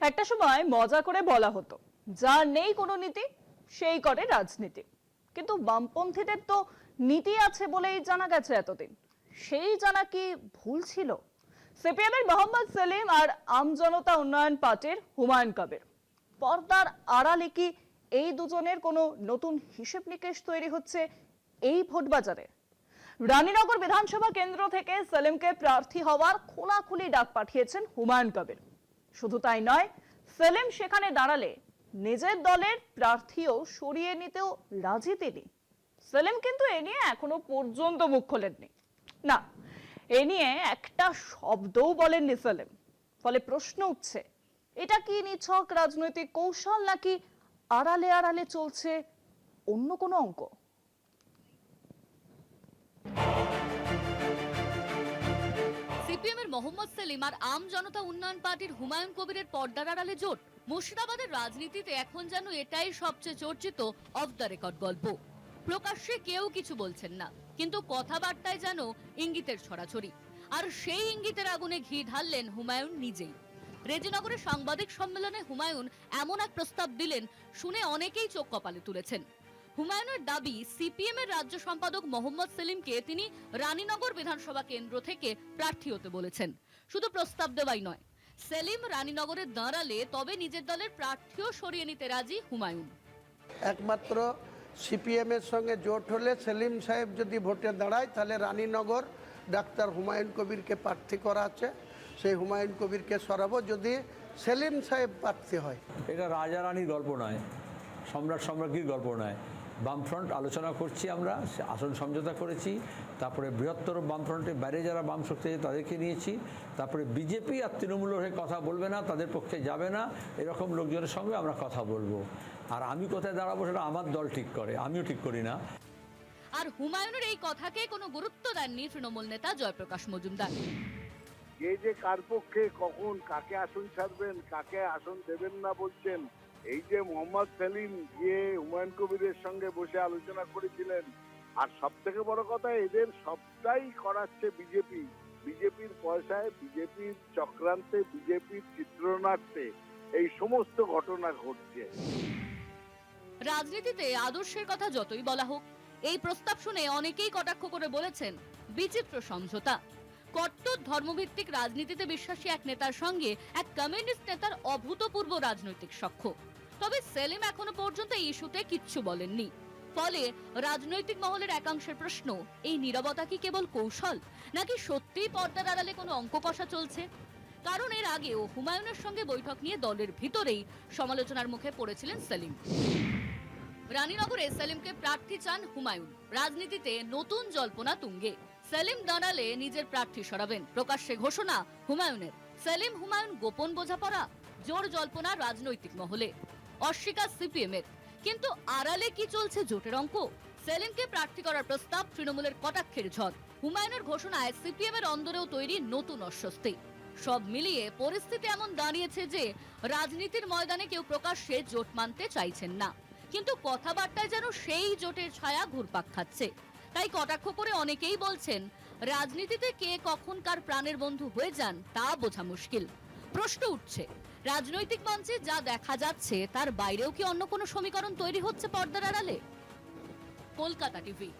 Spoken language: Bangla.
একটা সময় মজা করে বলা হতো, যার নেই কোনো নীতি সেই করে রাজনীতি। কিন্তু বামপন্থীদের তো নীতি আছে বলেই জানা গেছে এতদিন। সেই জানা কি ভুল ছিল? সিপিএম এর মোহাম্মদ সেলিম আর আমজনতা উন্নয়ন পার্টির হুমায়ুন কবির, পর্দার আড়ালে কি এই দুজনের কোনো নতুন হিসেব নিকেশ তৈরি হচ্ছে এই ভোট বাজারে? রানীনগর বিধানসভা কেন্দ্র থেকে সেলিমকে প্রার্থী হওয়ার খোলাখুলি ডাক পাঠিয়েছেন হুমায়ুন কবির। শুধু তাই নয়, সেলিম সেখানে দাঁড়ালে নিজের দলের প্রার্থীও সরিয়ে নিতেও রাজি তিনি। সেলিম কিন্তু এ নিয়ে এখনো পর্যন্ত মুখ খোলেননি। না, এ নিয়ে একটা শব্দও বলেননি সেলিম। ফলে প্রশ্ন উঠছে, এটা কি নিছক রাজনৈতিক কৌশল, নাকি আড়ালে আড়ালে চলছে অন্য কোনো অঙ্ক? সিপিএম এর মোহাম্মদ সেলিম আর আম জনতা উন্নয়ন পার্টির হুমায়ুন কবিরের পর্দার আড়ালে জোট। মুর্শিদাবাদের রাজনীতিতে এখন যেন এটাই সবচেয়ে চর্চিত অফ দ্য রেকর্ড গল্প। প্রকাশ্যে কেউ কিছু বলছেন না, কিন্তু কথাবার্তায় যেন ইঙ্গিতের ছড়াছড়ি। আর সেই ইঙ্গিতের আগুনে ঘি ঢাললেন হুমায়ুন নিজেই। রেজিনগরের সাংবাদিক সম্মেলনে হুমায়ুন এমন এক প্রস্তাব দিলেন, শুনে অনেকেই চোখ কপালে তুলেছেন। হুমায়ুনের দাবি, সিপিএম এর রাজ্য সম্পাদক মোহাম্মদ সেলিমকে তিনি রানীনগর বিধানসভা কেন্দ্র থেকে প্রার্থী হতে বলেছেন। শুধু প্রস্তাব দেওয়াই নয়, সেলিম রানীনগরে দাঁড়ালে তবে নিজের দলের প্রার্থীও সরিয়ে নিতে রাজি হুমায়ুন। একমাত্র সিপিএম এর সঙ্গে জোট হলে সেলিম সাহেব যদি ভোটে দাঁড়ায়, তাহলে রানীনগর ডাক্তার হুমায়ুন কবিরকে প্রার্থী করা আছে, সেই হুমায়ুন কবিরকে সরাবো যদি সেলিম সাহেব প্রার্থী হয়। এটা রাজা রানীর গল্প নয়, সম্রাট সম্রাজ্ঞীর গল্প নয়। বামফ্রন্ট আলোচনা করছি, আমরা আসন সমঝোতা করেছি, তারপরে বৃহত্তর বামফ্রন্টের বাইরে যারা বাম শক্তি আছে তাদেরকে নিয়েছি, তারপরে বিজেপি আর তৃণমূলের হয়ে কথা বলবে না, তাদের পক্ষে যাবে না, এরকম লোকজনের সঙ্গে আমরা কথা বলবো। আর আমি কোথায় দাঁড়াবো সেটা আমার দল ঠিক করে, আমিও ঠিক করি না। আর হুমায়ুনের এই কথাকে কোনো গুরুত্ব দেননি তৃণমূল নেতা জয়প্রকাশ মজুমদার। যে কার পক্ষে কখন কাকে আসন ছাড়বেন, কাকে আসন দেবেন না বলছেন, এই যে মোহাম্মদ সেলিম গিয়ে হুমায়ুন কবিরের সঙ্গে বসে আলোচনা করেছিলেন, আর সব থেকে বড় কথা, এদের সবটাই করাচ্ছে বিজেপি। বিজেপির পয়সায়, বিজেপির চক্রান্তে, বিজেপির চিত্রনাট্যে এই সমস্ত ঘটনা ঘটছে। রাজনীতিতে আদর্শের কথা যতই বলা হোক, এই প্রস্তাব শুনে অনেকেই কটাক্ষ করে বলেছেন বিচিত্র সমঝোতা। কট্টর ধর্মভিত্তিক রাজনীতিতে বিশ্বাসী এক নেতার সঙ্গে এক কমিউনিস্ট নেতার অভূতপূর্ব রাজনৈতিক সখ্য। তবে সেলিম এখনো পর্যন্ত এই ইস্যুতে কিচ্ছু বলেননি। ফলে রাজনৈতিক মহলের একাংশের প্রশ্ন, এই নীরবতা কি কেবল কৌশল, নাকি সত্যিই পর্দার আড়ালে কোনো অঙ্ক কষা চলছে? কারণ এর আগেও হুমায়ুনের সঙ্গে বৈঠক নিয়ে দলের ভিতরেই সমালোচনার মুখে পড়েছিলেন সেলিম। রানীনগরে সেলিমকে প্রার্থী চান হুমায়ুন। রাজনীতিতে নতুন জল্পনা তুঙ্গে। সেলিম দাঁড়ালে নিজের প্রার্থী সরাবেন, প্রকাশ্যে ঘোষণা হুমায়ুনের। সেলিম হুমায়ুন গোপন বোঝাপড়া, জোর জল্পনা রাজনৈতিক মহলে, অস্বীকার সিপিএম এর। কিন্তু আড়ালে কি চলছে জোটের অঙ্ক? সেলিমকে প্রার্থী করার প্রস্তাব, তৃণমূলের কটাক্ষের ঝড়, হুমায়ুনের ঘোষণায় সিপিএম এর অন্দরেও তৈরি নতুন অস্বস্তি। সব মিলিয়ে পরিস্থিতি এমন দাঁড়িয়েছে যে রাজনীতির ময়দানে কেউ প্রকাশ্যে জোট মানতে চাইছেন না, কিন্তু কথাবার্তায় যেন সেই জোটের ছায়া ঘুরপাক খাচ্ছে। তাই কটাক্ষ করে অনেকেই বলছেন, রাজনীতিতে কে কখন কার প্রাণের বন্ধু হয়ে যান তা বোঝা মুশকিল। প্রশ্ন উঠছে, রাজনৈতিক মঞ্চে যা দেখা যাচ্ছে তার বাইরেও কি অন্য কোনো সমীকরণ তৈরি হচ্ছে পর্দার আড়ালে? কলকাতা টিভি।